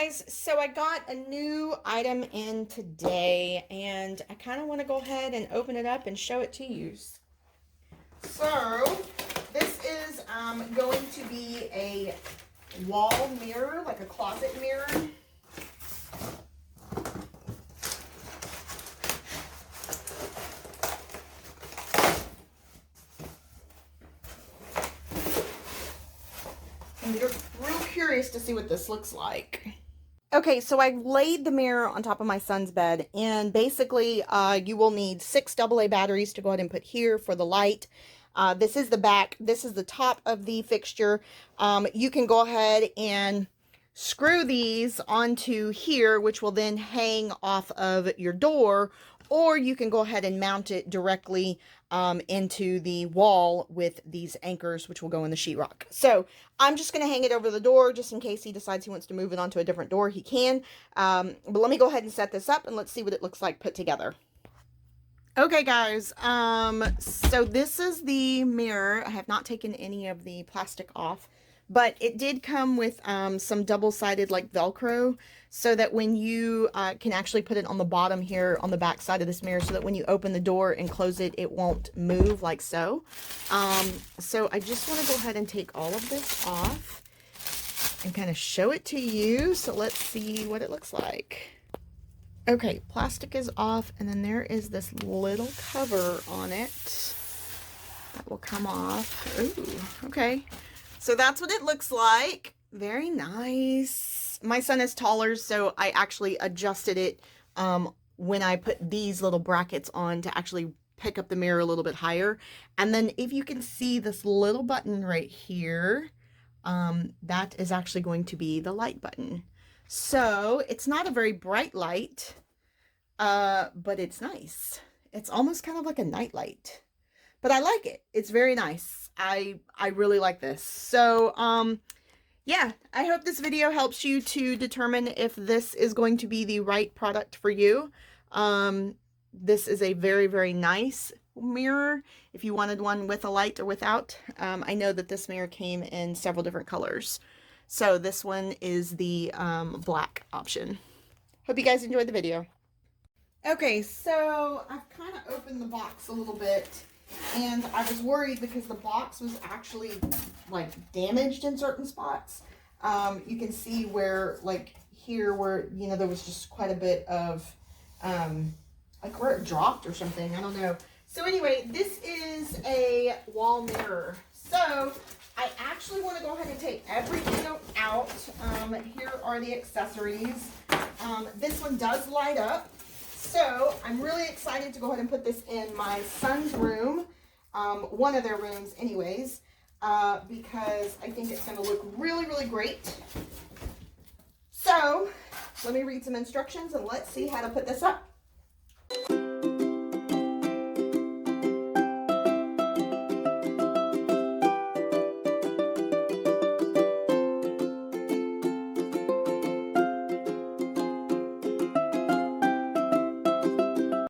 guys, so I got a new item in today and I kind of want to go ahead and open it up and show it to you. So this is going to be a wall mirror, like a closet mirror. And you're real curious to see what this looks like. Okay, so I laid the mirror on top of my son's bed, and basically you will need 6 AA batteries to go ahead and put here for the light. This is the back, this is the top of the fixture. You can go ahead and screw these onto here, which will then hang off of your door, or you can go ahead and mount it directly into the wall with these anchors, which will go in the sheetrock. So I'm just going to hang it over the door just in case he decides he wants to move it onto a different door. He can. But let me go ahead and set this up and let's see what it looks like put together. Okay, guys, so this is the mirror. I have not taken any of the plastic off, but it did come with some double-sided like Velcro, so that when you can actually put it on the bottom here on the back side of this mirror, so that when you open the door and close it, it won't move like so. So I just want to go ahead and take all of this off and kind of show it to you. So let's see what it looks like. Okay, plastic is off, and then there is this little cover on it that will come off. Ooh, okay. So that's what it looks like. Very nice. My son is taller, so I actually adjusted it when I put these little brackets on to actually pick up the mirror a little bit higher. And then if you can see this little button right here, that is actually going to be the light button. So it's not a very bright light, but it's nice. It's almost kind of like a night light, but I like it. It's very nice. I really like this. So, yeah, I hope this video helps you to determine if this is going to be the right product for you. This is a very, very nice mirror if you wanted one with a light or without. I know that this mirror came in several different colors. So this one is the black option. Hope you guys enjoyed the video. Okay, so I've kind of opened the box a little bit, and I was worried because the box was actually like damaged in certain spots. You can see where, like here, where, you know, there was just quite a bit of like where it dropped or something. I don't know. So anyway, this is a wall mirror. So I actually want to go ahead and take everything out. Here are the accessories. This one does light up. So I'm really excited to go ahead and put this in my son's room, one of their rooms anyways, because I think it's going to look really, really great. So let me read some instructions and let's see how to put this up.